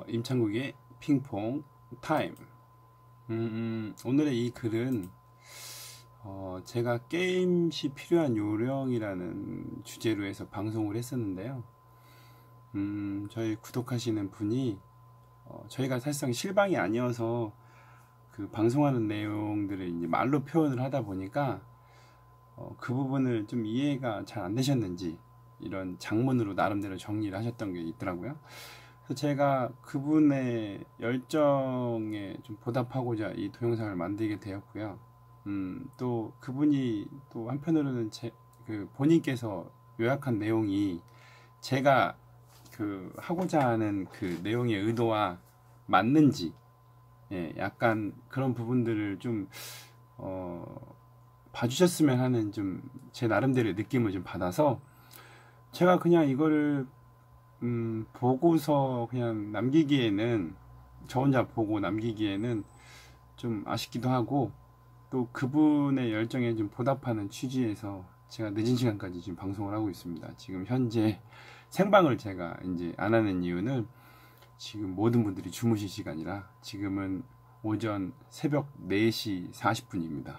임창국의 핑퐁 타임. 오늘의 이 글은 제가 게임 시 필요한 요령이라는 주제로 해서 방송을 했었는데요. 저희 구독하시는 분이 저희가 사실상 실방이 아니어서 그 방송하는 내용들을 이제 말로 표현을 하다 보니까 그 부분을 좀 이해가 잘 안 되셨는지 이런 장문으로 나름대로 정리를 하셨던 게 있더라고요. 그래서 제가 그분의 열정에 좀 보답하고자 이 동영상을 만들게 되었고요. 또 그분이 또 한편으로는 그 본인께서 요약한 내용이 제가 그 하고자 하는 그 내용의 의도와 맞는지, 약간 그런 부분들을 좀 봐주셨으면 하는 좀 제 나름대로의 느낌을 좀 받아서 제가 그냥 이거를 보고서 그냥 남기기에는, 저 혼자 보고 남기기에는 좀 아쉽기도 하고, 또 그분의 열정에 좀 보답하는 취지에서 제가 늦은 시간까지 지금 방송을 하고 있습니다. 지금 현재 생방을 제가 이제 안 하는 이유는 지금 모든 분들이 주무실 시간이라 지금은 오전 새벽 4시 40분입니다.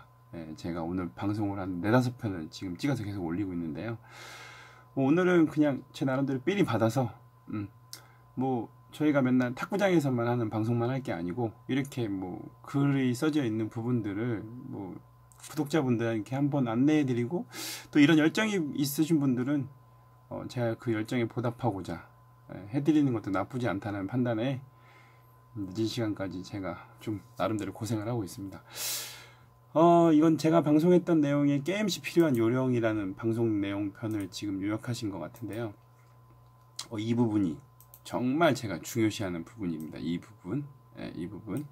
제가 오늘 방송을 한 4~5편을 지금 찍어서 계속 올리고 있는데요. 오늘은 그냥 제 나름대로 삘이 받아서 뭐 저희가 맨날 탁구장에서만 하는 방송만 할 게 아니고 이렇게 뭐 글이 써져 있는 부분들을 뭐 구독자분들에게 한번 안내해드리고, 또 이런 열정이 있으신 분들은 제가 그 열정에 보답하고자 해드리는 것도 나쁘지 않다는 판단에 늦은 시간까지 제가 좀 나름대로 고생을 하고 있습니다. 이건 제가 방송했던 내용의 게임 시 필요한 요령이라는 방송 내용편을 지금 요약하신 것 같은데요. 이 부분이 정말 제가 중요시하는 부분입니다. 이 부분. 이 부분.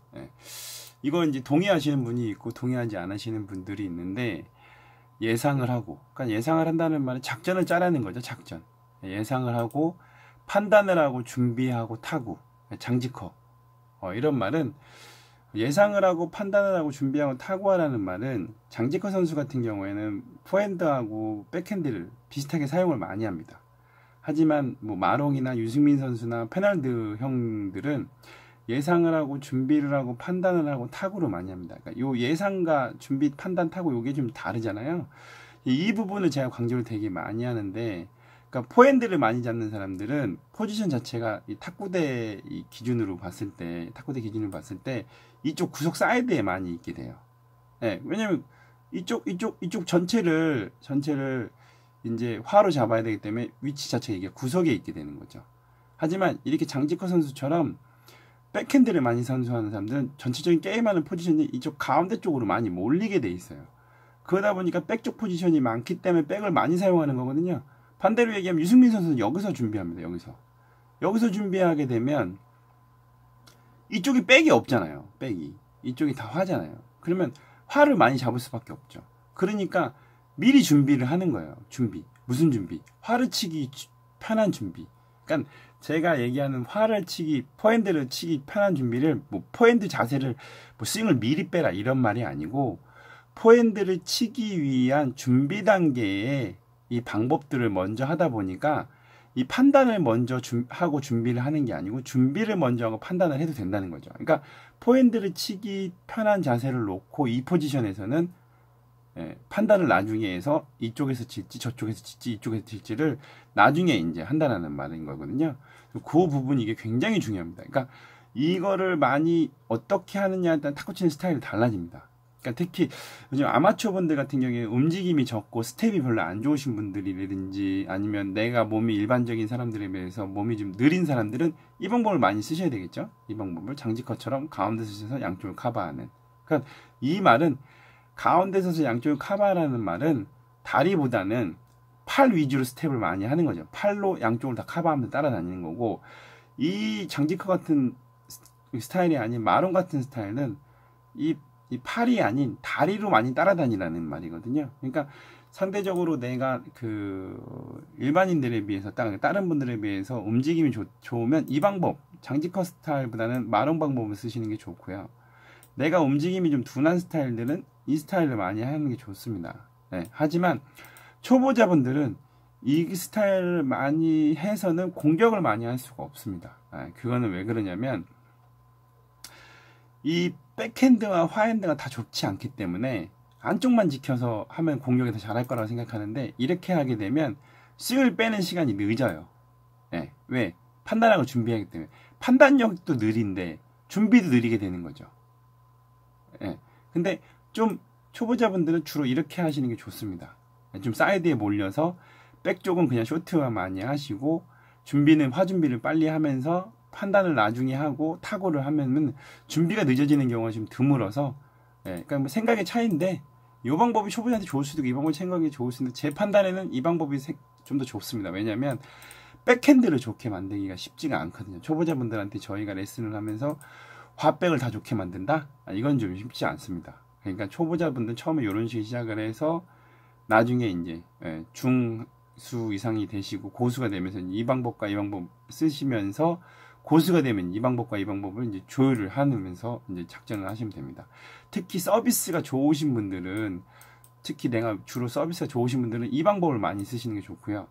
이거 이제 동의하시는 분이 있고 동의하지 않으시는 분들이 있는데, 예상을 하고, 그러니까 예상을 한다는 말은 작전을 짜라는 거죠. 작전. 예상을 하고 판단을 하고 준비하고 타구, 장지커. 이런 말은, 예상을 하고 판단을 하고 준비하고 타구하라는 말은 장지커 선수 같은 경우에는 포핸드하고 백핸드를 비슷하게 사용을 많이 합니다. 하지만 뭐 마롱이나 유승민 선수나 페널드 형들은 예상을 하고 준비를 하고 판단을 하고 타구로 많이 합니다. 그러니까 요 예상과 준비, 판단, 타구 요게 좀 다르잖아요. 이 부분을 제가 강조를 되게 많이 하는데, 그러니까 포핸드를 많이 잡는 사람들은 포지션 자체가 이 탁구대 기준으로 봤을 때, 이쪽 구석 사이드에 많이 있게 돼요. 왜냐면 이쪽 전체를 이제 화로 잡아야 되기 때문에 위치 자체가 이게 구석에 있게 되는 거죠. 하지만 이렇게 장지커 선수처럼 백핸드를 많이 선수하는 사람들은 전체적인 게임하는 포지션이 이쪽 가운데 쪽으로 많이 몰리게 돼 있어요. 그러다 보니까 백 쪽 포지션이 많기 때문에 백을 많이 사용하는 거거든요. 반대로 얘기하면 유승민 선수는 여기서 준비합니다. 여기서 준비하게 되면 이쪽이 백이 없잖아요. 백이. 이쪽이 다 화잖아요. 그러면 화를 많이 잡을 수밖에 없죠. 그러니까 미리 준비를 하는 거예요. 무슨 준비? 화를 치기 편한 준비. 그러니까 제가 얘기하는 화를 치기, 포핸드를 치기 편한 준비를, 뭐 포핸드 자세를, 뭐 스윙을 미리 빼라 이런 말이 아니고, 포핸드를 치기 위한 준비 단계에 이 방법들을 먼저 하다 보니까 이 판단을 먼저 하고 준비를 하는 게 아니고 준비를 먼저 하고 판단을 해도 된다는 거죠. 그러니까 포핸드를 치기 편한 자세를 놓고 이 포지션에서는 판단을 나중에 해서 이쪽에서 칠지 저쪽에서 칠지 이쪽에서 칠지를 나중에 이제 한다는 말인 거거든요. 그 부분이 이게 굉장히 중요합니다. 그러니까 이거를 많이 어떻게 하느냐에 따라 탁구 치는 스타일이 달라집니다. 그러니까 특히 요즘 아마추어 분들 같은 경우에 움직임이 적고 스텝이 별로 안 좋으신 분들이라든지, 아니면 내가 몸이 일반적인 사람들에 비해서 몸이 좀 느린 사람들은 이 방법을 많이 쓰셔야 되겠죠. 이 방법을 장지커처럼 가운데 서서 양쪽을 커버하는. 그러니까 이 말은, 가운데 서서 양쪽을 커버하라는 말은 다리보다는 팔 위주로 스텝을 많이 하는 거죠. 팔로 양쪽을 다 커버하면서 따라다니는 거고, 이 장지커 같은 스타일이 아닌 마론 같은 스타일은 이 팔이 아닌 다리로 많이 따라다니라는 말이거든요. 그러니까 상대적으로 내가 그 일반인들에 비해서, 다른 분들에 비해서 움직임이 좋으면 이 방법, 장지커 스타일보다는 마론 방법을 쓰시는 게 좋고요. 내가 움직임이 좀 둔한 스타일들은 이 스타일을 많이 하는 게 좋습니다. 하지만 초보자분들은 이 스타일을 많이 해서는 공격을 많이 할 수가 없습니다. 그거는 왜 그러냐면 이 백핸드와 화핸드가 다 좋지 않기 때문에 안쪽만 지켜서 하면 공격이 더 잘할 거라고 생각하는데, 이렇게 하게 되면 스윙을 빼는 시간이 늦어요. 왜? 판단하고 준비하기 때문에. 판단력도 느린데 준비도 느리게 되는 거죠. 근데 좀 초보자분들은 주로 이렇게 하시는 게 좋습니다. 좀 사이드에 몰려서 백 쪽은 그냥 쇼트와 많이 하시고, 준비는 화준비를 빨리 하면서 판단을 나중에 하고 타구를 하면은 준비가 늦어지는 경우가 좀 드물어서, 그러니까 뭐 생각의 차이인데, 이 방법이 초보자한테 좋을 수도 있고 이 방법이 생각이 좋을 수 있는데, 제 판단에는 이 방법이 좀 더 좋습니다. 왜냐하면 백핸드를 좋게 만들기가 쉽지가 않거든요. 초보자분들한테 저희가 레슨을 하면서 화백을 다 좋게 만든다? 이건 좀 쉽지 않습니다. 그러니까 초보자분들 처음에 이런 식으로 시작을 해서 나중에 이제 중수 이상이 되시고 고수가 되면서 이 방법과 이 방법 쓰시면서, 고수가 되면 이 방법과 이 방법을 이제 조율을 하면서 이제 작전을 하시면 됩니다. 특히 서비스가 좋으신 분들은, 특히 내가 주로 서비스가 좋으신 분들은 이 방법을 많이 쓰시는 게 좋고요.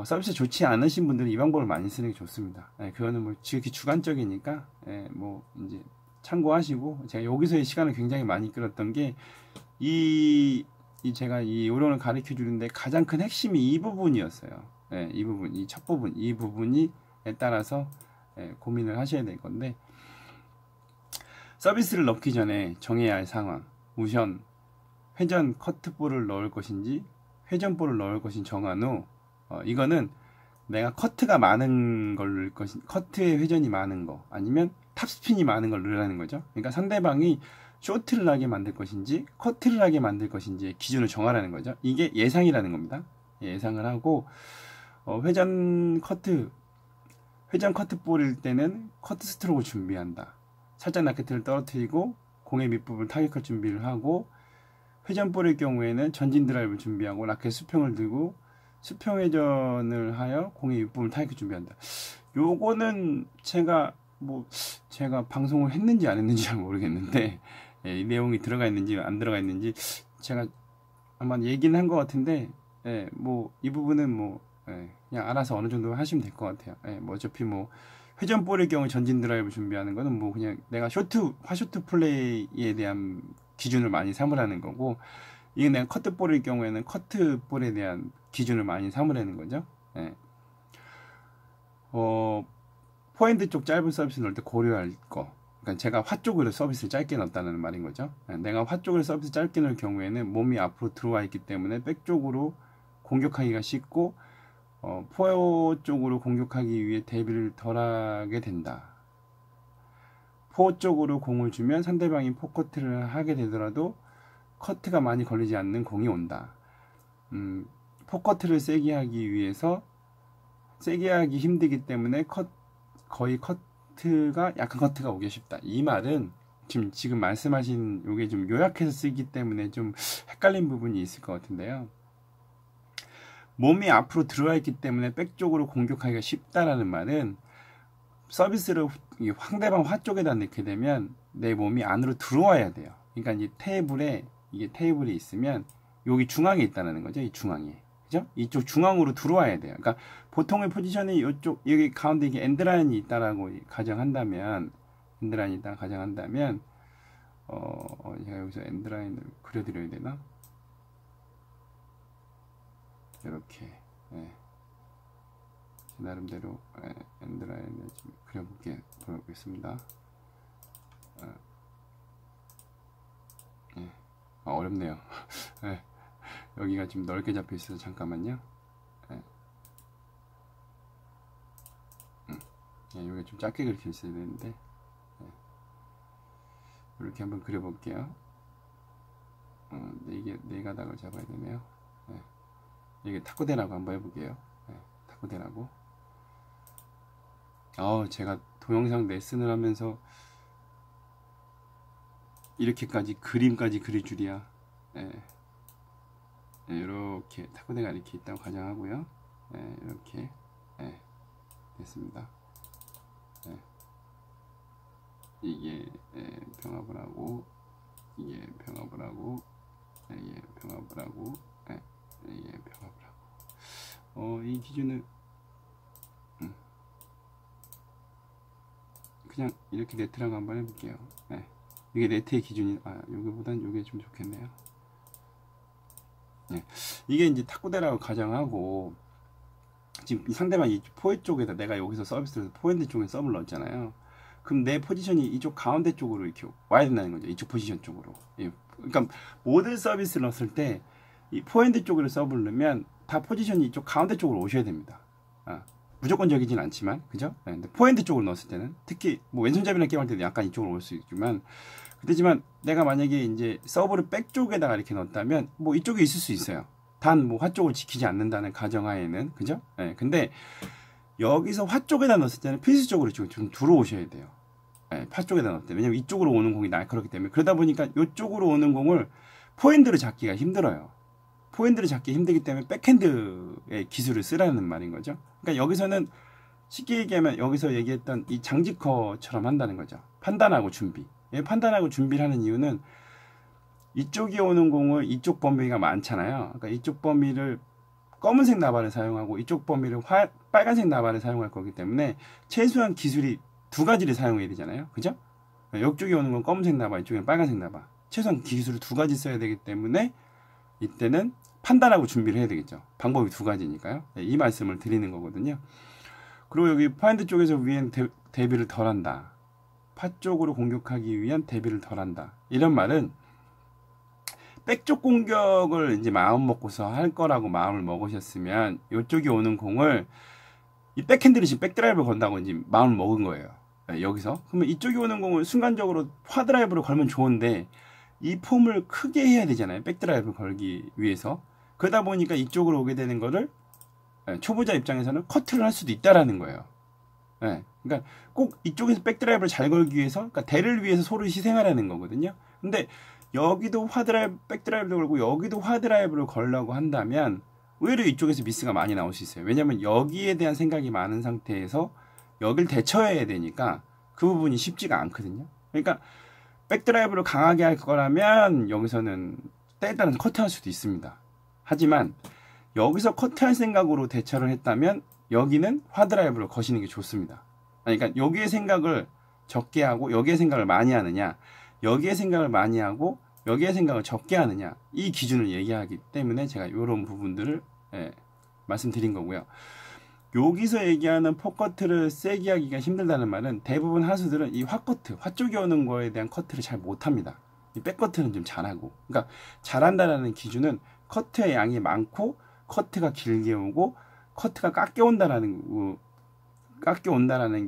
서비스 좋지 않으신 분들은 이 방법을 많이 쓰는 게 좋습니다. 그거는 뭐 지극히 주관적이니까 뭐 이제 참고하시고, 제가 여기서의 시간을 굉장히 많이 끌었던 게 제가 이 요령을 가르쳐 주는데 가장 큰 핵심이 이 부분이었어요. 이 부분, 이 첫 부분, 이 부분이 따라서 고민을 하셔야 될 건데, 서비스를 넣기 전에 정해야 할 상황, 우선 회전 커트볼을 넣을 것인지 회전볼을 넣을 것인지 정한 후, 이거는 내가 커트가 많은 걸 넣을 것인, 커트에 회전이 많은 거, 아니면 탑스핀이 많은 걸 넣으라는 거죠. 그러니까 상대방이 쇼트를 하게 만들 것인지 커트를 하게 만들 것인지 기준을 정하라는 거죠. 이게 예상이라는 겁니다. 예상을 하고, 회전 커트볼일 때는 커트 스트로크를 준비한다. 살짝 라켓을 떨어뜨리고 공의 밑부분을 타격할 준비를 하고, 회전볼일 경우에는 전진 드라이브를 준비하고 라켓 수평을 들고 수평 회전을 하여 공의 윗부분을 타격할 준비한다. 요거는 제가 방송을 했는지 안 했는지 잘 모르겠는데, 이 내용이 들어가 있는지 안 들어가 있는지 제가 아마 얘기는 한 것 같은데, 뭐 이 부분은 그냥 알아서 어느 정도 하시면 될 것 같아요. 뭐 어차피 뭐 회전볼의 경우 전진 드라이브 준비하는 거는 뭐 그냥 내가 화쇼트 플레이에 대한 기준을 많이 삼으라는 거고, 이게 내가 커트볼의 경우에는 커트볼에 대한 기준을 많이 삼으라는 거죠. 포핸드 쪽 짧은 서비스 넣을 때 고려할 거, 그러니까 제가 화 쪽으로 서비스를 짧게 넣었다는 말인 거죠. 내가 화 쪽으로 서비스 짧게 넣을 경우에는 몸이 앞으로 들어와 있기 때문에 백 쪽으로 공격하기가 쉽고, 포 쪽으로 공격하기 위해 대비를 덜 하게 된다. 포 쪽으로 공을 주면 상대방이 포커트를 하게 되더라도 커트가 많이 걸리지 않는 공이 온다. 포커트를 세게 하기 위해서 세게 하기 힘들기 때문에 거의 약한 커트가 오기 쉽다. 이 말은 지금 말씀하신 요게 좀 요약해서 쓰기 때문에 좀 헷갈린 부분이 있을 것 같은데요. 몸이 앞으로 들어와 있기 때문에 백 쪽으로 공격하기가 쉽다라는 말은, 서비스를 상대방 화 쪽에다 넣게 되면 내 몸이 안으로 들어와야 돼요. 그러니까 이게 테이블에 있으면 여기 중앙에 있다는 거죠. 이 중앙에. 그죠? 이쪽 중앙으로 들어와야 돼요. 그러니까 보통의 포지션이 여기 가운데 이게 엔드라인이 있다라고 가정한다면, 제가 여기서 엔드라인을 그려드려야 되나? 이렇게 나름대로 엔드라인을 좀 그려보겠습니다. 어렵네요. 여기가 좀 넓게 잡혀 있어서 잠깐만요. 여기 좀 작게 그렇게 있어야 되는데, 이렇게 한번 그려볼게요. 네 가닥을 잡아야 되네요. 이게 탁구대라고 한번 해볼게요. 탁구대라고. 제가 동영상 레슨을 하면서 이렇게까지 그림까지 그릴 줄이야. 이렇게 탁구대가 이렇게 있다고 가정하고요. 이렇게 됐습니다. 이게 병합을 하고, 이게 병합을 하고, 이게 병합을 하고, 이게 병합을 하고. 이 기준을 그냥 이렇게 네트라고 한번 해볼게요. 네. 이게 네트의 기준이 여기보단 이게 좀 좋겠네요. 네. 이게 이제 탁구대라고 가정하고 지금 상대방이 포핸드 쪽에다 내가 여기서 서비스를 포핸드 쪽에 서브를 넣었잖아요. 그럼 내 포지션이 이쪽 가운데 쪽으로 이렇게 와야 된다는 거죠. 이쪽 포지션 쪽으로. 예. 그러니까 모든 서비스를 넣었을 때 이 포핸드 쪽으로 서브를 넣으면 다 포지션이 이쪽 가운데 쪽으로 오셔야 됩니다. 무조건적이진 않지만, 그죠? 네, 근데 포핸드 쪽으로 넣었을 때는 특히 뭐 왼손잡이랑 게임할 때도 약간 이쪽으로 올 수 있지만, 그렇지만 내가 만약에 이제 서브를 백 쪽에다가 이렇게 넣었다면 뭐 이쪽에 있을 수 있어요. 단 뭐 화 쪽을 지키지 않는다는 가정하에는, 그죠? 네, 근데 여기서 화 쪽에다 넣었을 때는 필수적으로 좀 들어오셔야 돼요. 네, 파 쪽에다 넣을 때. 왜냐면 이쪽으로 오는 공이 날카롭기 때문에. 그러다 보니까 이쪽으로 오는 공을 포핸드로 잡기가 힘들어요. 포핸드를 잡기 힘들기 때문에 백핸드의 기술을 쓰라는 말인 거죠. 그러니까 여기서는 쉽게 얘기하면 여기서 얘기했던 이 장지커처럼 한다는 거죠. 판단하고 준비. 판단하고 준비를 하는 이유는 이쪽이 오는 공을 이쪽 범위가 많잖아요. 그러니까 이쪽 범위를 검은색 나발을 사용하고 이쪽 범위를 빨간색 나발을 사용할 거기 때문에 최소한 기술이 두 가지를 사용해야 되잖아요. 그죠? 이쪽에 오는 건 검은색 나발, 이쪽에는 빨간색 나발. 최소한 기술을 두 가지 써야 되기 때문에 이때는 판단하고 준비를 해야 되겠죠. 방법이 두 가지니까요. 이 말씀을 드리는 거거든요. 그리고 여기 포핸드 쪽에서 위엔 대비를 덜한다. 파 쪽으로 공격하기 위한 대비를 덜한다. 이런 말은 백쪽 공격을 이제 마음 먹고서 할 거라고 마음을 먹으셨으면 이쪽이 오는 공을 이 백핸드를 지금 백드라이브를 건다고 이제 마음을 먹은 거예요. 여기서. 그러면 이쪽이 오는 공을 순간적으로 파드라이브를 걸면 좋은데 이 폼을 크게 해야 되잖아요. 백드라이브 걸기 위해서. 그러다 보니까 이쪽으로 오게 되는 거를 초보자 입장에서는 커트를 할 수도 있다라는 거예요. 그러니까 꼭 이쪽에서 백드라이브를 잘 걸기 위해서, 그러니까 대를 위해서 소를 희생하라는 거거든요. 근데 여기도 백드라이브를 걸고 여기도 화드라이브를 걸려고 한다면 오히려 이쪽에서 미스가 많이 나올 수 있어요. 왜냐면 여기에 대한 생각이 많은 상태에서 여길 대처해야 되니까 그 부분이 쉽지가 않거든요. 그러니까 백드라이브를 강하게 할 거라면 여기서는 때에 따라서 커트할 수도 있습니다. 하지만 여기서 커트할 생각으로 대처를 했다면 여기는 화드라이브를 거시는 게 좋습니다. 그러니까 여기의 생각을 적게 하고 여기의 생각을 많이 하느냐, 여기의 생각을 많이 하고 여기의 생각을 적게 하느냐, 이 기준을 얘기하기 때문에 제가 이런 부분들을 말씀드린 거고요. 여기서 얘기하는 포커트를 세게 하기가 힘들다는 말은 대부분 하수들은 이 화커트, 화 쪽에 오는 거에 대한 커트를 잘 못합니다. 이 백커트는 좀 잘하고, 그러니까 잘한다라는 기준은 커트의 양이 많고 커트가 길게 오고 커트가 깎여 온다라는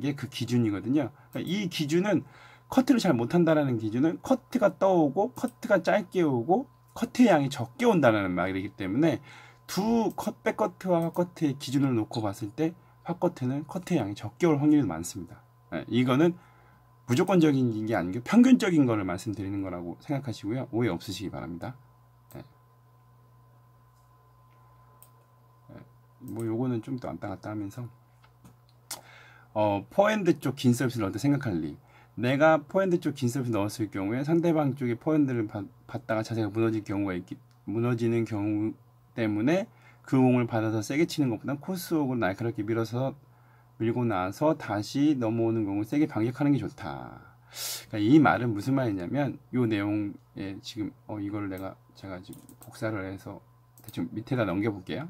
게 그 기준이거든요. 그러니까 이 기준은 커트를 잘 못한다라는 기준은 커트가 떠오고 커트가 짧게 오고 커트의 양이 적게 온다는 말이기 때문에 두 백커트와 핫커트의 기준을 놓고 봤을 때 핫커트는 커트의 양이 적게 올 확률이 많습니다. 이거는 무조건적인 게 아니고 평균적인 거를 말씀드리는 거라고 생각하시고요. 오해 없으시기 바랍니다. 뭐 요거는 좀 더 왔다 갔다 하면서 포핸드 쪽 긴 서비스를 넣을 때 생각할 리. 내가 포핸드 쪽 긴 서비스 넣었을 경우에 상대방 쪽에 포핸드를 받다가 자세가 무너지는 경우 때문에 그 공을 받아서 세게 치는 것보다 코스웍을 날카롭게 밀고 나서 다시 넘어오는 공을 세게 반격하는 게 좋다. 그러니까 이 말은 무슨 말이냐면 이 내용에 지금 이걸 제가 지금 복사를 해서 대충 밑에다 넘겨볼게요.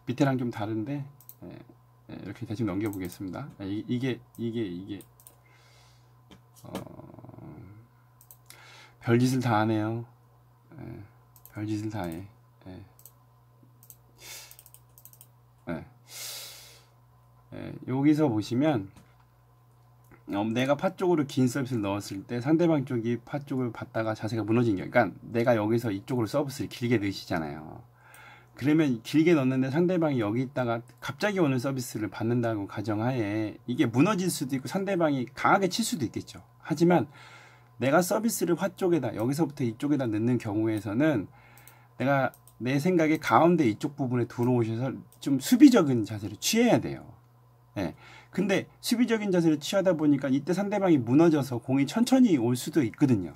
밑에랑 좀 다른데 이렇게 대충 넘겨보겠습니다. 이게 별짓을 다 하네요. 별짓을 다 해. 여기서 보시면 내가 파 쪽으로 긴 서비스를 넣었을 때 상대방 쪽이 파 쪽을 받다가 자세가 무너진 경우, 그러니까 내가 여기서 이쪽으로 서비스를 길게 넣으시잖아요. 그러면 길게 넣었는데 상대방이 여기 있다가 갑자기 오는 서비스를 받는다고 가정하에 이게 무너질 수도 있고 상대방이 강하게 칠 수도 있겠죠. 하지만 내가 서비스를 화 쪽에다 여기서부터 이쪽에다 넣는 경우에서는 내가 내 생각에 가운데 이쪽 부분에 들어오셔서 좀 수비적인 자세를 취해야 돼요. 근데 수비적인 자세를 취하다 보니까 이때 상대방이 무너져서 공이 천천히 올 수도 있거든요.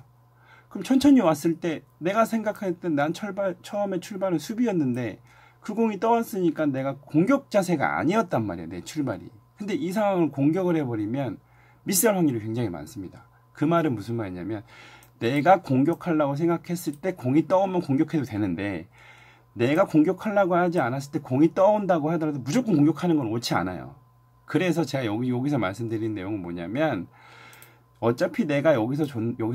그럼 천천히 왔을 때 내가 생각할 때 난 처음에 출발은 수비였는데 그 공이 떠왔으니까 내가 공격 자세가 아니었단 말이야, 내 출발이. 근데 이 상황을 공격을 해버리면 미스할 확률이 굉장히 많습니다. 그 말은 무슨 말이냐면 내가 공격하려고 생각했을 때 공이 떠오면 공격해도 되는데 내가 공격하려고 하지 않았을 때 공이 떠온다고 하더라도 무조건 공격하는 건 옳지 않아요. 그래서 제가 여기서 말씀드린 내용은 뭐냐면 어차피 내가 여기서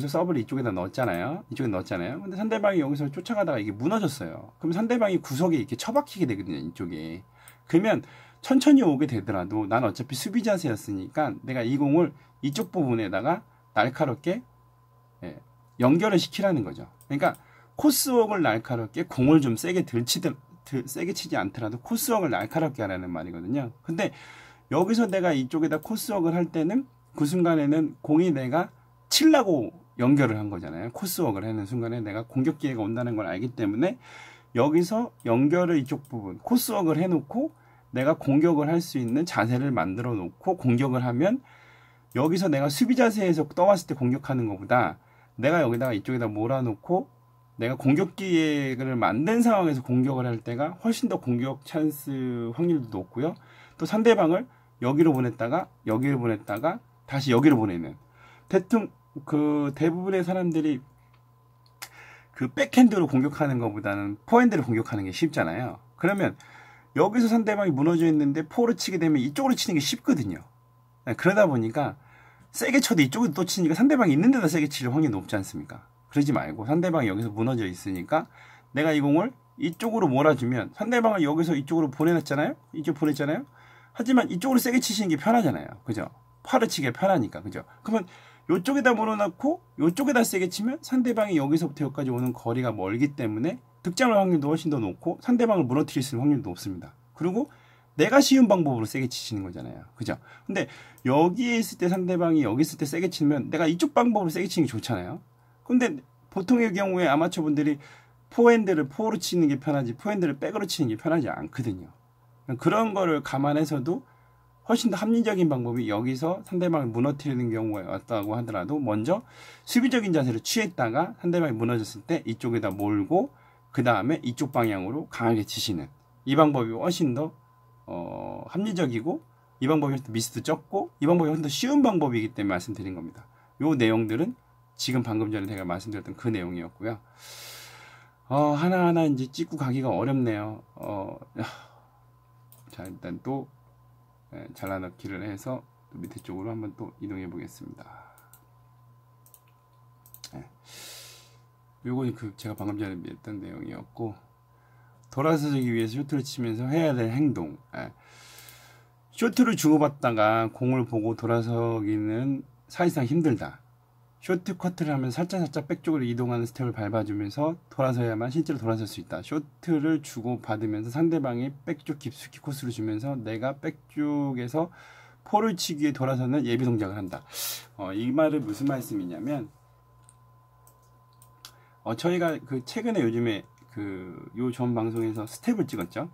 서브를 이쪽에다 넣었잖아요. 이쪽에 넣었잖아요. 근데 상대방이 여기서 쫓아가다가 이게 무너졌어요. 그럼 상대방이 구석에 이렇게 처박히게 되거든요. 이쪽에. 그러면 천천히 오게 되더라도 난 어차피 수비 자세였으니까 내가 이 공을 이쪽 부분에다가 날카롭게 연결을 시키라는 거죠. 그러니까 코스웍을 날카롭게 공을 좀 세게 세게 치지 않더라도 코스웍을 날카롭게 하라는 말이거든요. 근데 여기서 내가 이쪽에다 코스웍을 할 때는 그 순간에는 공이 내가 치려고 연결을 한 거잖아요. 코스웍을 하는 순간에 내가 공격 기회가 온다는 걸 알기 때문에 여기서 연결을 이쪽 부분 코스웍을 해놓고 내가 공격을 할 수 있는 자세를 만들어 놓고 공격을 하면 여기서 내가 수비 자세에서 떠왔을 때 공격하는 것보다 내가 여기다가 이쪽에다 몰아놓고 내가 공격 기회를 만든 상황에서 공격을 할 때가 훨씬 더 공격 찬스 확률도 높고요. 또 상대방을 여기로 보냈다가 다시 여기로 보내는 대부분의 사람들이 그 백핸드로 공격하는 것보다는 포핸드로 공격하는 게 쉽잖아요. 그러면 여기서 상대방이 무너져 있는데 포를 치게 되면 이쪽으로 치는 게 쉽거든요. 그러다 보니까 세게 쳐도 이쪽으로 또 치니까 상대방이 있는 데다 세게 칠 확률이 높지 않습니까? 그러지 말고 상대방이 여기서 무너져 있으니까 내가 이 공을 이쪽으로 몰아주면 상대방을 여기서 이쪽으로 보내놨잖아요? 이쪽 보냈잖아요? 하지만 이쪽으로 세게 치시는 게 편하잖아요. 그죠? 팔을 치기 편하니까. 그죠? 그러면 이쪽에다 몰아놓고 이쪽에다 세게 치면 상대방이 여기서부터 여기까지 오는 거리가 멀기 때문에 득점할 확률도 훨씬 더 높고 상대방을 무너뜨릴 수 있는 확률도 높습니다. 그리고 내가 쉬운 방법으로 세게 치시는 거잖아요. 그죠? 근데 여기에 있을 때 상대방이 여기 있을 때 세게 치면 내가 이쪽 방법으로 세게 치는 게 좋잖아요. 근데 보통의 경우에 아마추어 분들이 포핸드를 포로 치는 게 편하지 포핸드를 백으로 치는 게 편하지 않거든요. 그런 거를 감안해서도 훨씬 더 합리적인 방법이 여기서 상대방을 무너뜨리는 경우가 왔다고 하더라도 먼저 수비적인 자세를 취했다가 상대방이 무너졌을 때 이쪽에다 몰고 그 다음에 이쪽 방향으로 강하게 치시는 이 방법이 훨씬 더 합리적이고 이 방법이 훨씬 더 미스도 적고 이 방법이 훨씬 더 쉬운 방법이기 때문에 말씀드린 겁니다. 요 내용들은 지금 방금 전에 제가 말씀드렸던 그 내용이었고요. 하나하나 이제 찍고 가기가 어렵네요. 자, 일단 또 잘라넣기를 해서 또 밑에 쪽으로 한번 또 이동해 보겠습니다. 요건 제가 방금 전에 했던 내용이었고, 돌아서기 위해서 쇼트를 치면서 해야 될 행동. 쇼트를 주고받다가 공을 보고 돌아서기는 사실상 힘들다. 쇼트 커트를 하면 살짝 백쪽으로 이동하는 스텝을 밟아주면서 돌아서야만 실제로 돌아설 수 있다. 쇼트를 주고받으면서 상대방이 백쪽 깊숙이 코스를 주면서 내가 백쪽에서 포를 치기 위해 돌아서는 예비 동작을 한다. 이 말은 무슨 말씀이냐면 저희가 최근에 요즘에 요 전 방송에서 스텝을 찍었죠.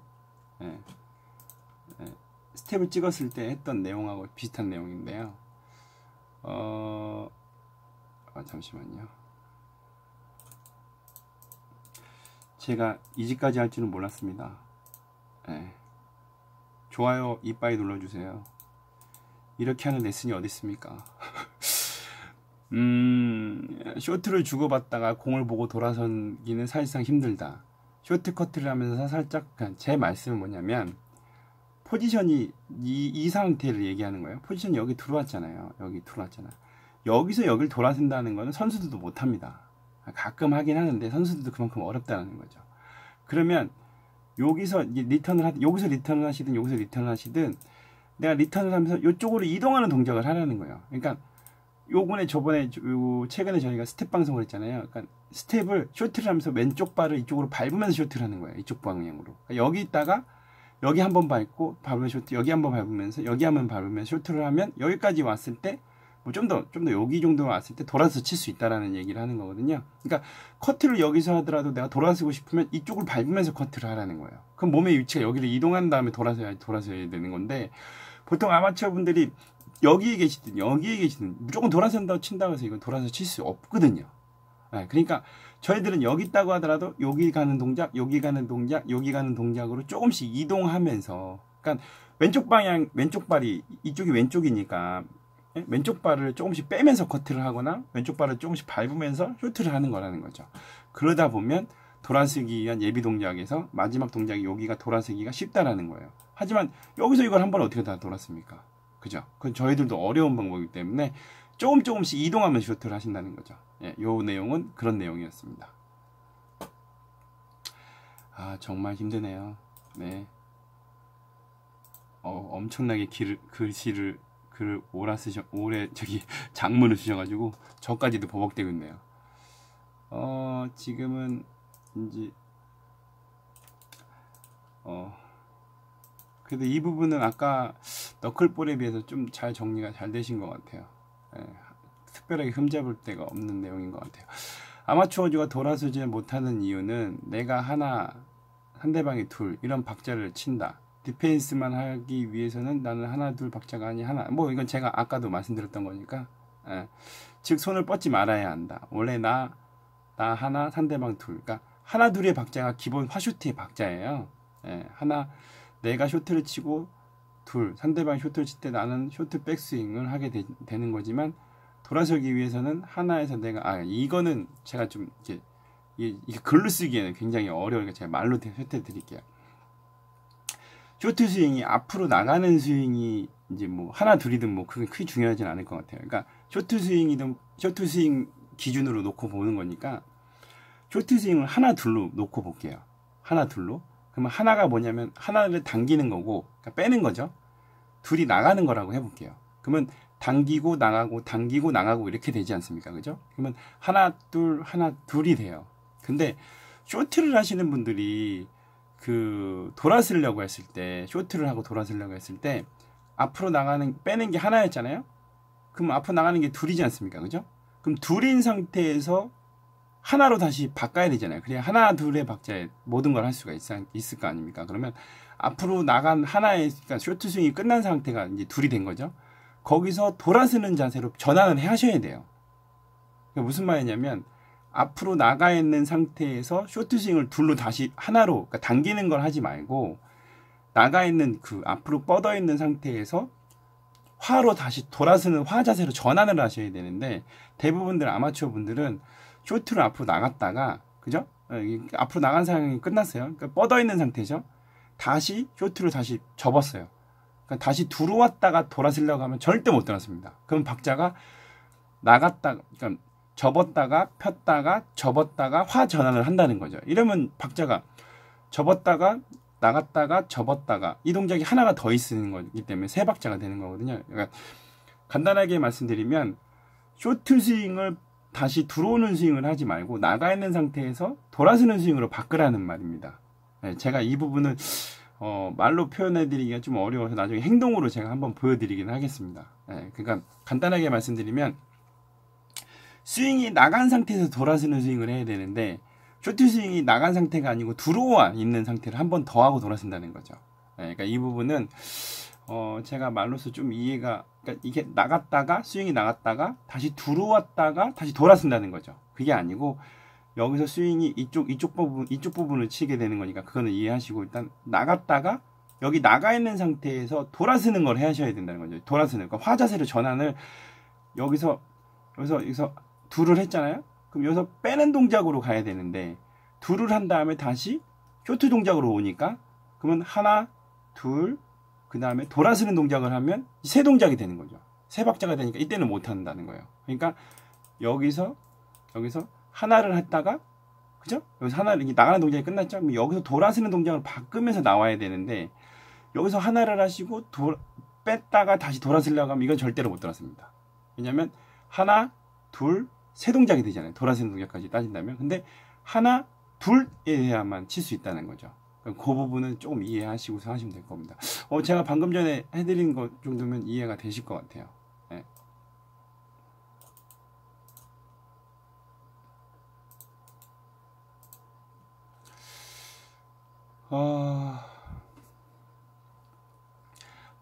스텝을 찍었을 때 했던 내용하고 비슷한 내용인데요. 잠시만요. 제가 이지까지 할 줄은 몰랐습니다. 좋아요 이빠이 눌러주세요. 이렇게 하는 레슨이 어디 있습니까? 쇼트를 주고받다가 공을 보고 돌아서기는 사실상 힘들다. 쇼트 커트를 하면서 살짝 제 말씀은 뭐냐면 포지션이 이 상태를 얘기하는 거예요. 포지션이 여기 들어왔잖아요. 여기 들어왔잖아요. 여기서 여기를 돌아선다는 거는 선수들도 못합니다. 가끔 하긴 하는데 선수들도 그만큼 어렵다는 거죠. 그러면 여기서 리턴을 하시든 여기서 리턴을 하시든 내가 리턴을 하면서 이쪽으로 이동하는 동작을 하라는 거예요. 그러니까 최근에 저희가 스텝 방송을 했잖아요. 그러니까 스텝을 쇼트를 하면서 왼쪽 발을 이쪽으로 밟으면서 쇼트를 하는 거예요. 이쪽 방향으로. 그러니까 여기 있다가 여기 한번 밟고 밟으면 쇼트, 여기 한번 밟으면서 여기 한번 밟으면서 쇼트를 하면 여기까지 왔을 때 좀 더 여기 정도 왔을 때 돌아서 칠 수 있다라는 얘기를 하는 거거든요. 그러니까 커트를 여기서 하더라도 내가 돌아서고 싶으면 이쪽을 밟으면서 커트를 하라는 거예요. 그럼 몸의 위치가 여기를 이동한 다음에 돌아서야 되는 건데 보통 아마추어 분들이 여기에 계시든 무조건 돌아선다고 친다고 해서 이건 돌아서 칠 수 없거든요. 예, 그러니까 저희들은 여기 있다고 하더라도 여기 가는 동작, 여기 가는 동작, 여기 가는 동작으로 조금씩 이동하면서, 그러니까 왼쪽 방향, 왼쪽 발이 이쪽이 왼쪽이니까 예? 왼쪽 발을 조금씩 빼면서 커트를 하거나 왼쪽 발을 조금씩 밟으면서 쇼트를 하는 거라는 거죠. 그러다 보면 돌아서기 위한 예비 동작에서 마지막 동작이 여기가 돌아서기가 쉽다라는 거예요. 하지만 여기서 이걸 한 번에 어떻게 다 돌았습니까? 그죠? 그건 저희들도 어려운 방법이기 때문에 조금씩 이동하면서 쇼트를 하신다는 거죠. 예, 요 내용은 그런 내용이었습니다. 아, 정말 힘드네요. 네. 엄청나게 글씨를 글을 오래 장문을 쓰셔가지고 저까지도 버벅대고 있네요. 지금은 이제 그래도 이 부분은 아까 너클볼에 비해서 좀 잘 정리가 잘 되신 것 같아요. 예, 특별하게 흠잡을 데가 없는 내용인 것 같아요. 아마추어즈가 돌아서지 못하는 이유는 내가 하나, 상대방이 둘 이런 박자를 친다. 디펜스만 하기 위해서는 나는 하나 둘 박자가 아니 하나, 뭐 이건 제가 아까도 말씀드렸던 거니까, 예. 즉 손을 뻗지 말아야 한다. 원래 나 하나, 상대방 둘, 그러니까 하나 둘의 박자가 기본 화쇼트의 박자예요. 예. 하나, 내가 쇼트를 치고 둘, 상대방이 쇼트를 칠 때 나는 쇼트 백스윙을 하게 되는 거지만, 돌아서기 위해서는 하나에서 내가, 이거는 제가 좀 이게 글로 쓰기에는 굉장히 어려우니까 제가 말로 설득해 드릴게요. 쇼트 스윙이 앞으로 나가는 스윙이 이제 뭐 하나 둘이든 뭐 그게 크게 중요하진 않을 것 같아요. 그러니까 쇼트 스윙 기준으로 놓고 보는 거니까 쇼트 스윙을 하나 둘로 놓고 볼게요. 하나 둘로. 그러면 하나가 뭐냐면 하나를 당기는 거고, 그러니까 빼는 거죠. 둘이 나가는 거라고 해볼게요. 그러면 당기고 나가고 이렇게 되지 않습니까? 그죠? 그러면 하나 둘이 돼요. 근데 쇼트를 하시는 분들이 돌아서려고 했을 때, 쇼트를 하고 돌아서려고 했을 때 앞으로 빼는 게 하나였잖아요. 그럼 앞으로 나가는 게 둘이지 않습니까? 그죠? 그럼 둘인 상태에서 하나로 다시 바꿔야 되잖아요. 그래야 하나 둘의 박자에 모든 걸 할 수가 있을 거 아닙니까? 그러면 앞으로 나간 하나의, 그러니까 쇼트 스윙이 끝난 상태가 이제 둘이 된 거죠. 거기서 돌아서는 자세로 전환을 하셔야 돼요. 그러니까 무슨 말이냐면 앞으로 나가 있는 상태에서 쇼트 스윙을 둘로 다시 하나로, 그러니까 당기는 걸 하지 말고 나가 있는 앞으로 뻗어 있는 상태에서 화로 다시 돌아서는 화 자세로 전환을 하셔야 되는데, 대부분들 아마추어 분들은 쇼트를 앞으로 나갔다가, 그죠? 앞으로 나간 상황이 끝났어요. 그러니까 뻗어 있는 상태죠. 다시 쇼트를 다시 접었어요. 그러니까 다시 들어왔다가 돌아서려고 하면 절대 못 돌아섭니다. 그럼 박자가 그러니까 접었다가 폈다가 접었다가 화 전환을 한다는 거죠. 이러면 박자가 접었다가 나갔다가 접었다가 이 동작이 하나가 더 있는 거기 때문에 세 박자가 되는 거거든요. 그러니까 간단하게 말씀드리면 쇼트 스윙을 다시 들어오는 스윙을 하지 말고 나가 있는 상태에서 돌아서는 스윙으로 바꾸라는 말입니다. 제가 이 부분은 말로 표현해드리기가 좀 어려워서 나중에 행동으로 제가 한번 보여드리긴 하겠습니다. 그러니까 간단하게 말씀드리면 스윙이 나간 상태에서 돌아서는 스윙을 해야 되는데, 쇼트 스윙이 나간 상태가 아니고 들어와 있는 상태를 한 번 더 하고 돌아선다는 거죠. 그러니까 이 부분은 제가 말로서 좀 이해가, 그러니까 이게 스윙이 나갔다가 다시 들어왔다가 다시 돌아선다는 거죠. 그게 아니고 여기서 스윙이 이쪽 부분을 치게 되는 거니까 그거는 이해하시고, 일단 나갔다가 여기 나가 있는 상태에서 돌아서는 걸 하셔야 된다는 거죠. 돌아서는, 그러니까 화자세로 전환을 여기서 둘을 했잖아요. 그럼 여기서 빼는 동작으로 가야 되는데, 둘을 한 다음에 다시 쇼트 동작으로 오니까, 그러면 하나, 둘, 그 다음에 돌아서는 동작을 하면 세 동작이 되는 거죠. 세 박자가 되니까 이때는 못 한다는 거예요. 그러니까 여기서 하나를 했다가, 그죠? 여기서 하나를, 나가는 동작이 끝났죠? 그럼 여기서 돌아서는 동작을 바꾸면서 나와야 되는데, 여기서 하나를 하시고 뺐다가 다시 돌아서려고 하면 이건 절대로 못 돌아섭니다. 왜냐면 하나, 둘, 세 동작이 되잖아요. 돌아서는 동작까지 따진다면. 근데 하나, 둘에야만 칠 수 있다는 거죠. 그 부분은 조금 이해하시고서 하시면 될 겁니다. 제가 방금 전에 해드린 것 정도면 이해가 되실 것 같아요. 네.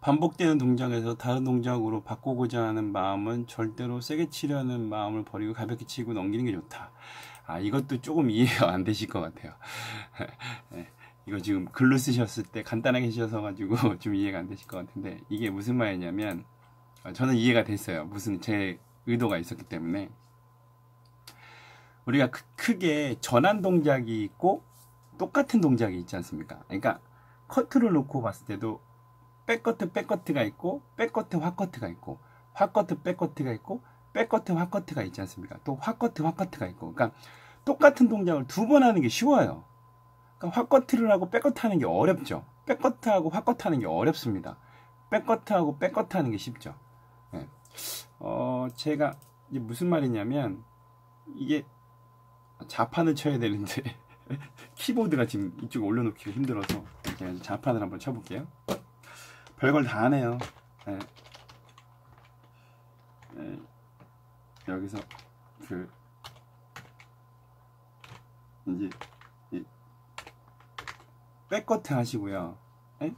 반복되는 동작에서 다른 동작으로 바꾸고자 하는 마음은 절대로 세게 치려는 마음을 버리고 가볍게 치고 넘기는 게 좋다. 아, 이것도 조금 이해가 안 되실 것 같아요. 네, 이거 지금 글로 쓰셨을 때 간단하게 쓰셔서 가지고 좀 이해가 안 되실 것 같은데, 이게 무슨 말이냐면, 저는 이해가 됐어요. 무슨 제 의도가 있었기 때문에. 우리가 크게 전환 동작이 있고 똑같은 동작이 있지 않습니까? 그러니까 커트를 놓고 봤을 때도 백커트 백커트가 있고 백커트 핫커트가 있고 핫커트 백커트가 있고 백커트 핫커트가 있지 않습니까? 또 핫커트 핫커트가 있고. 그러니까 똑같은 동작을 두 번 하는 게 쉬워요. 그러니까 핫커트를 하고 백커트 하는 게 어렵죠. 백커트하고 핫커트 하는 게 어렵습니다. 백커트하고 백커트 하는 게 쉽죠. 네. 제가 이제 무슨 말이냐면, 이게 자판을 쳐야 되는데 키보드가 지금 이쪽에 올려놓기가 힘들어서 제가 자판을 한번 쳐볼게요. 별걸 다 하네요. 네. 네. 여기서 이제 백커트 하시고요. 네?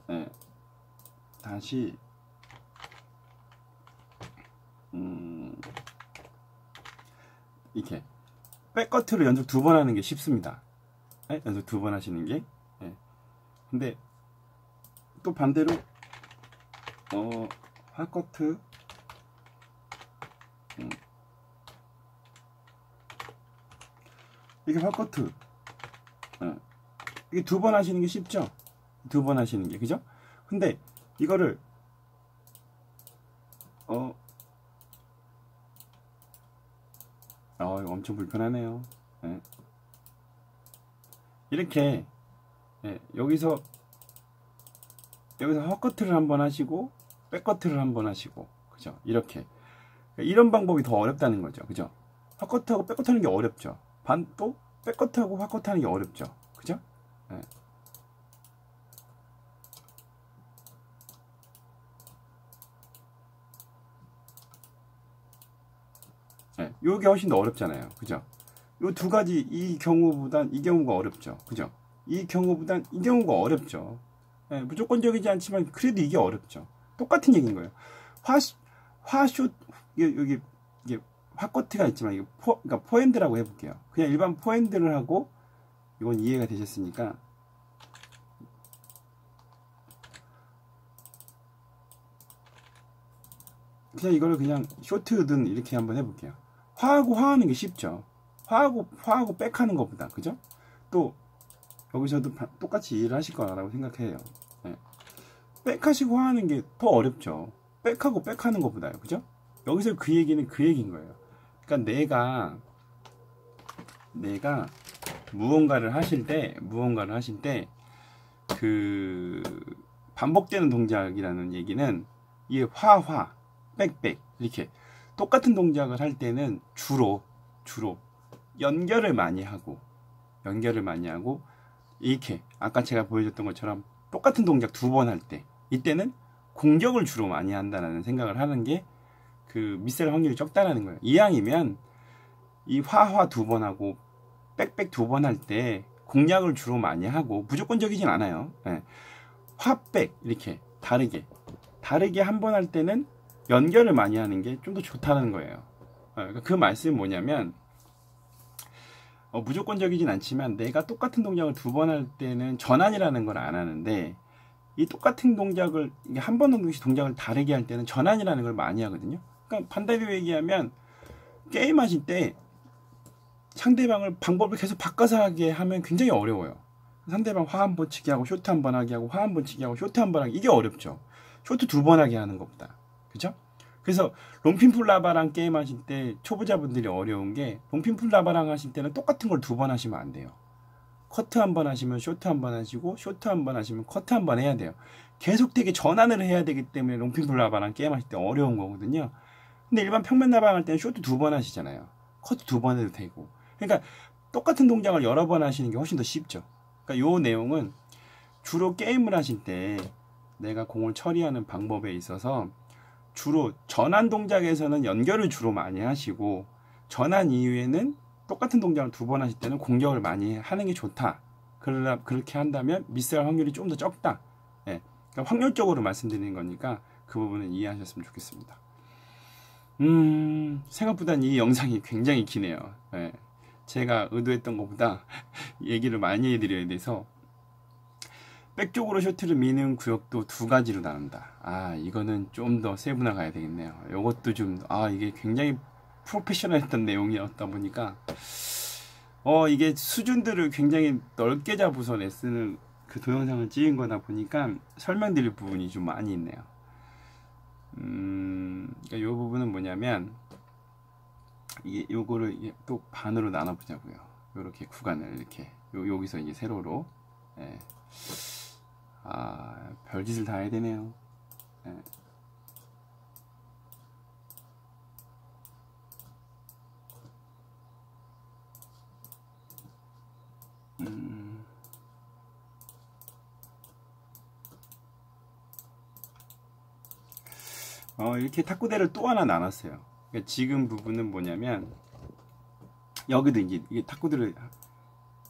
네. 다시 이렇게 백커트를 연속 두 번 하는 게 쉽습니다. 네? 연속 두 번 하시는 게. 네. 근데 또 반대로 핫커트 이게 핫커트 이게 두 번 하시는 게 쉽죠? 두 번 하시는 게, 그죠? 근데 이거를 이거 엄청 불편하네요. 네. 이렇게 여기서 헛커트를 한번 하시고 백커트를 한번 하시고, 그죠? 이렇게 이런 방법이 더 어렵다는 거죠, 그죠? 헛커트하고 백커트 하는 게 어렵죠. 또 백커트하고 헛커트 하는 게 어렵죠, 그죠? 네. 네, 요게 훨씬 더 어렵잖아요, 그죠? 요 두 가지, 이 경우보단 이 경우가 어렵죠, 그죠? 이 경우보단 이 경우가 어렵죠. 네, 무조건적이지 않지만 그래도 이게 어렵죠. 똑같은 얘기인 거예요. 화숏 여기 이게 핫커트가 있지만 이게 그러니까 포핸드라고 해볼게요. 그냥 일반 포핸드를 하고, 이건 이해가 되셨으니까 그냥 이거를 그냥 쇼트든 이렇게 한번 해볼게요. 화하고 화하는 게 쉽죠. 화하고 백하는 것보다, 그죠? 또 여기서도 똑같이 이해를 하실 거라고 생각해요. 네. 백하시고 화하는 게 더 어렵죠. 백하고 백하는 것보다요, 그죠? 여기서 그 얘기는 그 얘기인 거예요. 그러니까 내가 무언가를 하실 때 그 반복되는 동작이라는 얘기는, 이게 화화 빽빽 이렇게 똑같은 동작을 할 때는 주로 연결을 많이 하고 이렇게 아까 제가 보여줬던 것처럼 똑같은 동작 두 번 할 때, 이때는 공격을 주로 많이 한다는 생각을 하는 게 그 미스할 확률이 적다라는 거예요. 이왕이면 이 화화 두 번 하고 빽빽 두 번 할 때 공략을 주로 많이 하고, 무조건적이진 않아요. 네. 화백 이렇게 다르게 한 번 할 때는 연결을 많이 하는 게 좀 더 좋다는 거예요. 그 말씀이 뭐냐면, 무조건적이진 않지만 내가 똑같은 동작을 두 번 할 때는 전환이라는 걸 안 하는데, 이 똑같은 동작을 한 번 정도씩 동작을 다르게 할 때는 전환이라는 걸 많이 하거든요. 그러니까 반대로 얘기하면, 게임하실 때 상대방을 방법을 계속 바꿔서 하게 하면 굉장히 어려워요. 상대방 화 한 번 치게 하고 쇼트 한 번 하게 하고 화 한 번 치게 하고 쇼트 한 번 하게, 이게 어렵죠. 쇼트 두 번 하게 하는 것보다, 그죠? 그래서 롱핀풀라바랑 게임 하실 때 초보자분들이 어려운 게, 롱핀풀라바랑 하실 때는 똑같은 걸 두 번 하시면 안 돼요. 커트 한 번 하시면 쇼트 한 번 하시고, 쇼트 한 번 하시면 커트 한 번 해야 돼요. 계속되게 전환을 해야 되기 때문에 롱핀풀라바랑 게임 하실 때 어려운 거거든요. 근데 일반 평면 나방 할 때는 쇼트 두 번 하시잖아요. 커트 두 번 해도 되고. 그러니까 똑같은 동작을 여러 번 하시는 게 훨씬 더 쉽죠. 그러니까 요 내용은 주로 게임을 하실 때 내가 공을 처리하는 방법에 있어서 주로 전환 동작에서는 연결을 주로 많이 하시고, 전환 이후에는 똑같은 동작을 두 번 하실 때는 공격을 많이 하는 게 좋다. 그렇게 한다면 미스할 확률이 좀 더 적다. 예. 그러니까 확률적으로 말씀드리는 거니까 그 부분은 이해하셨으면 좋겠습니다. 생각보다 이 영상이 굉장히 기네요. 예. 제가 의도했던 것보다 얘기를 많이 해드려야 돼서. 백쪽으로 쇼트를 미는 구역도 두 가지로 나눈다. 아, 이거는 좀 더 세분화 가야 되겠네요. 이것도 좀, 이게 굉장히 프로페셔널했던 내용이었다 보니까, 이게 수준들을 굉장히 넓게 잡아서 레슨을, 그 동영상을 찍은 거다 보니까 설명드릴 부분이 좀 많이 있네요. 그러니까 이 부분은 뭐냐면, 요거를 이게 또 반으로 나눠보자고요. 요렇게 구간을 이렇게, 여기서 이제 세로로, 예. 별짓을 다 해야 되네요. 예. 이렇게 탁구대를 또 하나 나눴어요. 그러니까 지금 부분은 뭐냐면, 여기도 이제 이게 탁구대를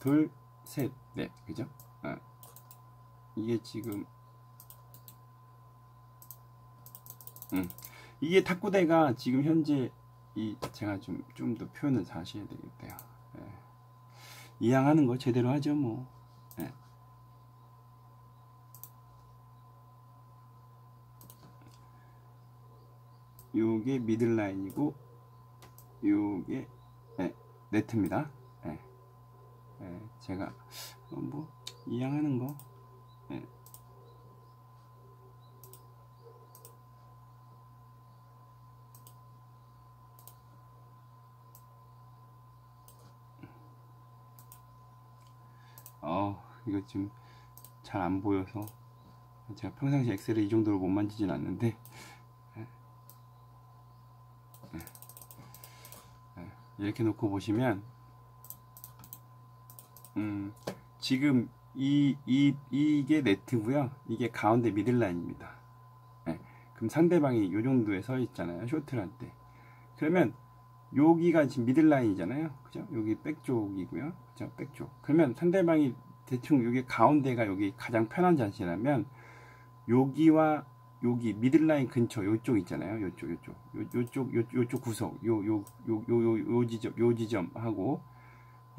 둘, 셋, 넷, 그죠? 이게 지금 이게 탁구대가 지금 현재 제가 좀 더 표현을 다시 해야 되겠대요. 예. 이양하는 거 제대로 하죠 뭐. 예. 요게 미들라인이고 요게 네트입니다. 예. 제가 뭐 이양하는 거. 예. 이거 지금 잘 안 보여서 제가 평상시 엑셀을 이 정도로 못 만지진 않는데 이렇게 놓고 보시면 지금 이게 네트고요. 이게 가운데 미들라인입니다. 그럼 상대방이 이 정도에 서 있잖아요. 쇼트를 할 때. 그러면 여기가 지금 미들라인이잖아요. 그죠? 여기 백쪽이고요. 그죠? 백쪽. 그러면 상대방이 대충 여기 가운데가 여기 가장 편한 자세라면 여기와 여기 미들라인 근처 요쪽 있잖아요. 요쪽 구석 요 지점하고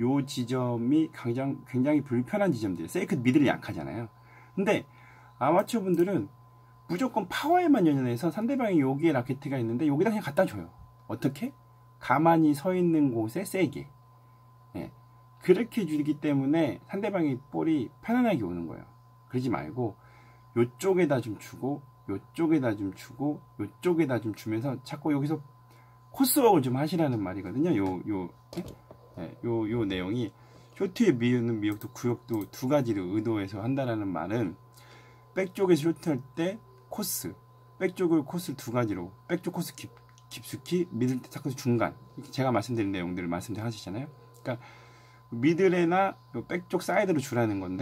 요 지점이 굉장히 불편한 지점들이에요. 세이크 미들이 약하잖아요. 근데 아마추어 분들은 무조건 파워에만 연연해서 상대방이 여기에 라켓가 있는데 여기다 그냥 갖다 줘요. 어떻게? 가만히 서 있는 곳에 세게. 그렇게 주기 때문에 상대방이 볼이 편안하게 오는 거예요. 그러지 말고 요쪽에다 좀 주고 요쪽에다 좀 주고 요쪽에다 좀 주면서 자꾸 여기서 코스웍을 좀 하시라는 말이거든요. 요 내용이 쇼트에 미는 미역도 구역도 두 가지를 의도해서 한다라는 말은 백쪽에서 쇼트할 때 코스, 백쪽을 코스 두 가지로 백쪽 코스 깊숙이 미들 코스 중간 제가 말씀드린 내용들을 말씀하시잖아요. 그러니까 미들에나 백쪽 사이드로 주라는 건데